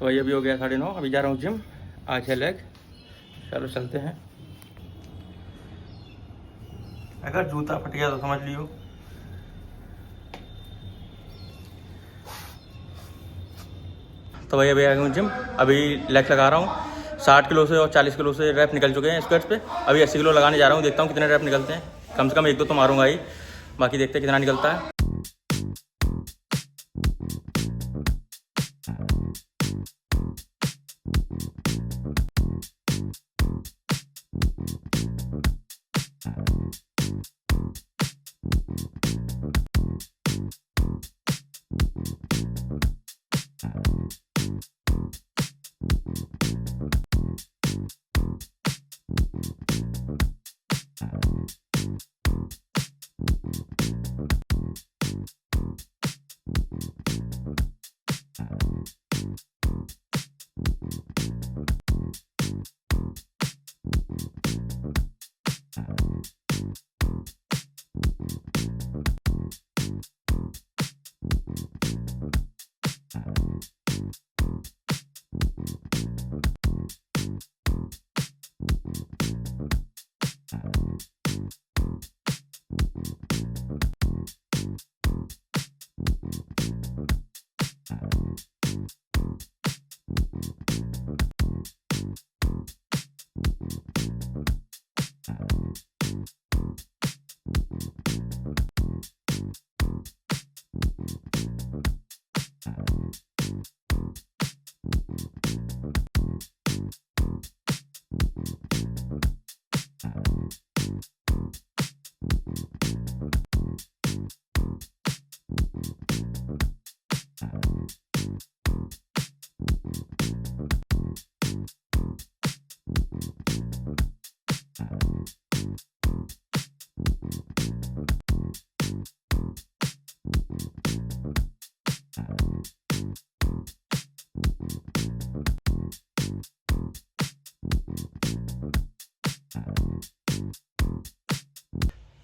तो वही अभी हो गया 9:30, अभी जा रहा हूँ जिम। आज है लेग। चलो चलते हैं। अगर जूता फट गया तो समझ लियो। तो भाई अभी आ गया हूँ जिम। अभी लेग लगा रहा हूँ। 60 किलो से और 40 किलो से रैप निकल चुके हैं स्क्वाट्स पे। अभी 80 किलो लगाने जा रहा हूँ, देखता हूँ कितने रैप निकलते हैं। कम से कम 1-2 तो मारूंगा ही, बाकी देखते हैं कितना निकलता है।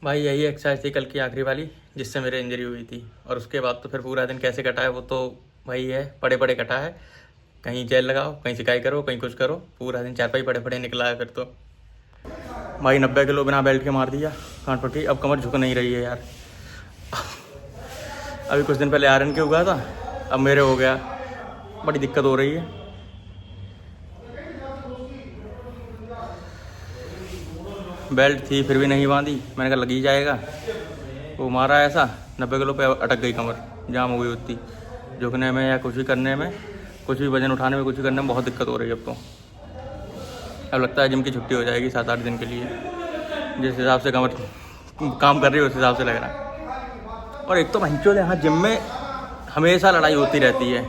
भाई यही एक्सरसाइज थी कल की आखिरी वाली, जिससे मेरे इंजरी हुई थी। और उसके बाद तो फिर पूरा दिन कैसे कटा है वो तो भाई है, पड़े पड़े कटा है। कहीं जेल लगाओ, कहीं सिकाई करो, कहीं कुछ करो, पूरा दिन चारपाई पड़े पड़े निकला है फिर तो। भाई 90 किलो बिना बेल्ट के मार दिया कान पट्टी। अब कमर झुक नहीं रही है यार। अभी कुछ दिन पहले आयरन के हुआ था, अब मेरे हो गया। बड़ी दिक्कत हो रही है। बेल्ट थी फिर भी नहीं बांधी, मैंने कहा लग ही जाएगा। वो मारा ऐसा, 90 किलो पे अटक गई कमर, जाम हो गई उतनी। झुकने में या कुछ भी करने में, कुछ भी वजन उठाने में, कुछ भी करने में बहुत दिक्कत हो रही है अब तो। अब लगता है जिम की छुट्टी हो जाएगी 7-8 दिन के लिए। जिस हिसाब से कमर काम कर रही है उस हिसाब से लग रहा है। और एक तो भंचोद यहाँ जिम में हमेशा लड़ाई होती रहती है।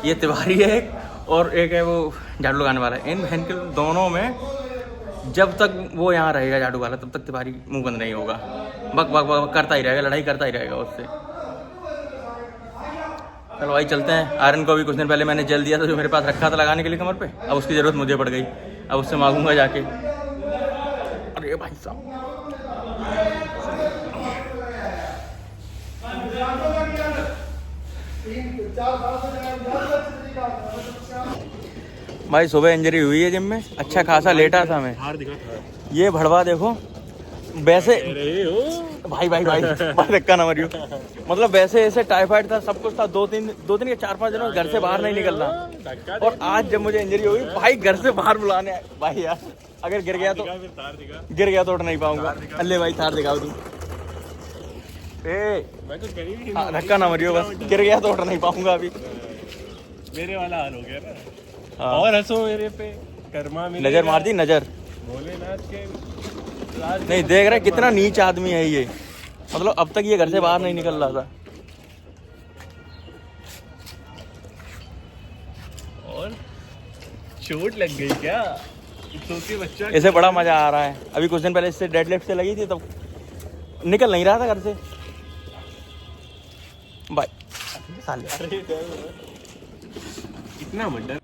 ये तिवारी है एक, और एक है वो झाड़ू लगाने वाला है। इन बहन के दोनों में जब तक वो यहाँ रहेगा झाड़ू वाला, तब तक तिवारी मुंह बंद नहीं होगा। बक बक बक करता ही रहेगा, लड़ाई करता ही रहेगा उससे। चलो भाई चलते हैं। आयरन को भी कुछ दिन पहले मैंने जेल दिया था जो मेरे पास रखा था लगाने के लिए कमर पे। अब उसकी ज़रूरत मुझे पड़ गई, अब उससे मांगूंगा जाके। अरे भाई साहब, भाई सुबह इंजरी हुई है जिम में, अच्छा खासा लेटा था मैं। ये भड़वा देखो वैसे। भाई भाई भाई धक्का ना मरियो। मतलब वैसे ऐसे टाइफाइड था, सब कुछ था। 2-3 या 4-5 दिनों घर से बाहर नहीं निकलना। और आज जब मुझे इंजरी हुई, भाई घर से बाहर बुलाने आए। भाई यार अगर गिर गया तो उठ नहीं पाऊंगा। अल्ले भाई थार दिखाओ तू। धक्का ना मरियो, बस गिर गया तो उठ नहीं पाऊंगा अभी। मेरे वाला हाल हो गया ना। और हंसो मेरे पे, कर्मा में नजर मार दी नजर। भोलेनाथ के नहीं देख रहा कितना नीच आदमी है ये। मतलब अब तक ये घर से बाहर नहीं निकल रहा था। और चोट लग गई क्या? बच्चा इसे बड़ा मजा आ रहा है। अभी कुछ दिन पहले इससे डेडलिफ्ट से लगी थी, तब निकल नहीं रहा था घर से। भाई कितना मर्डर।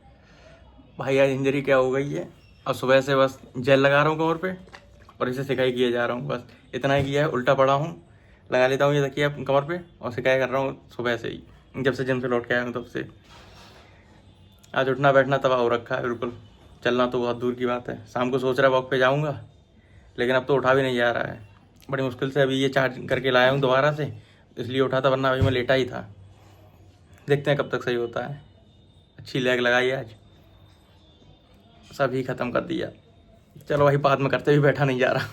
भाई यार इंजरी क्या हो गई है। अब सुबह से बस जेल लगा रहा हूँ कमर पे और इसे सिकाई किए जा रहा हूँ। बस इतना ही किया है। उल्टा पड़ा हूँ, लगा लेता हूँ ये तकिया कमर पे और सिकाई कर रहा हूँ सुबह से ही, जब से जिम से लौट के आया हूँ तब से। आज उठना बैठना तबाह हो रखा है बिल्कुल। चलना तो बहुत दूर की बात है। शाम को सोच रहा वॉक पे जाऊँगा, लेकिन अब तो उठा भी नहीं जा रहा है। बड़ी मुश्किल से अभी ये चार्ज करके लाया हूँ दोबारा से, इसलिए उठा था, वरना अभी मैं लेटा ही था। देखते हैं कब तक सही होता है। अच्छी लैग लगाई आज, सभी ख़त्म कर दिया। चलो भाई बाद में करते, भी बैठा नहीं जा रहा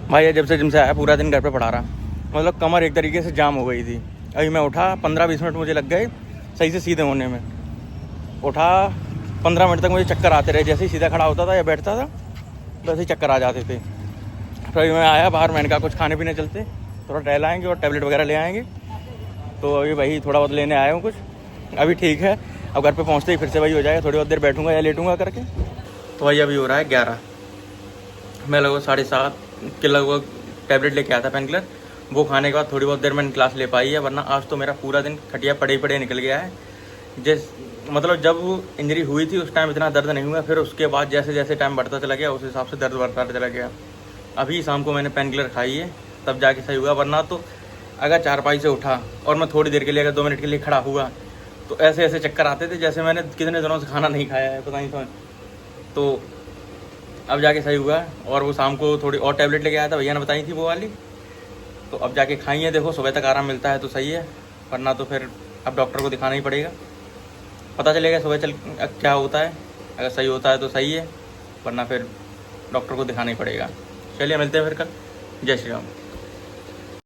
भाई। जब से जिम से आया पूरा दिन घर पे पड़ा रहा, मतलब कमर एक तरीके से जाम हो गई थी। अभी मैं उठा 15-20 मिनट मुझे लग गए सही से सीधे होने में। उठा 15 मिनट तक मुझे चक्कर आते रहे, जैसे ही सीधा खड़ा होता था या बैठता था वैसे ही चक्कर आ जाते थे। तो अभी मैं आया बाहर, मैंने कहा कुछ खाने पीने चलते, थोड़ा टहल आएंगे और टैबलेट वगैरह ले आएंगे। तो अभी वही थोड़ा बहुत लेने आया हूँ कुछ, अभी ठीक है। अब घर पे पहुँचते ही फिर से वही हो जाएगा, थोड़ी बहुत देर बैठूंगा या लेटूंगा करके। तो भाई अभी हो रहा है 11, मैं लगभग 7:30 के लगभग टैबलेट लेके आया था पेन किलर। वो खाने के बाद थोड़ी बहुत देर मैंने क्लास ले पाई है, वरना आज तो मेरा पूरा दिन खटिया पड़े पड़े निकल गया है। मतलब जब इंजरी हुई थी उस टाइम इतना दर्द नहीं हुआ, फिर उसके बाद जैसे जैसे टाइम बढ़ता चला गया उस हिसाब से दर्द बढ़ता चला गया। अभी शाम को मैंने पेन किलर खाई है तब जाके सही हुआ, वरना तो अगर चारपाई से उठा और मैं थोड़ी देर के लिए अगर 2 मिनट के लिए खड़ा हुआ तो ऐसे ऐसे चक्कर आते थे जैसे मैंने कितने दिनों से खाना नहीं खाया है, पता नहीं समझ। तो अब जाके सही हुआ। और वो शाम को थोड़ी और टैबलेट लेके आया था, भैया ने बताई थी वो वाली, तो अब जाके खाई है। देखो सुबह तक आराम मिलता है तो सही है, वरना तो फिर अब डॉक्टर को दिखाना ही पड़ेगा। पता चलेगा सुबह चल क्या होता है। अगर सही होता है तो सही है, वरना फिर डॉक्टर को दिखाना ही पड़ेगा। चलिए मिलते हैं फिर कल। जय श्री राम।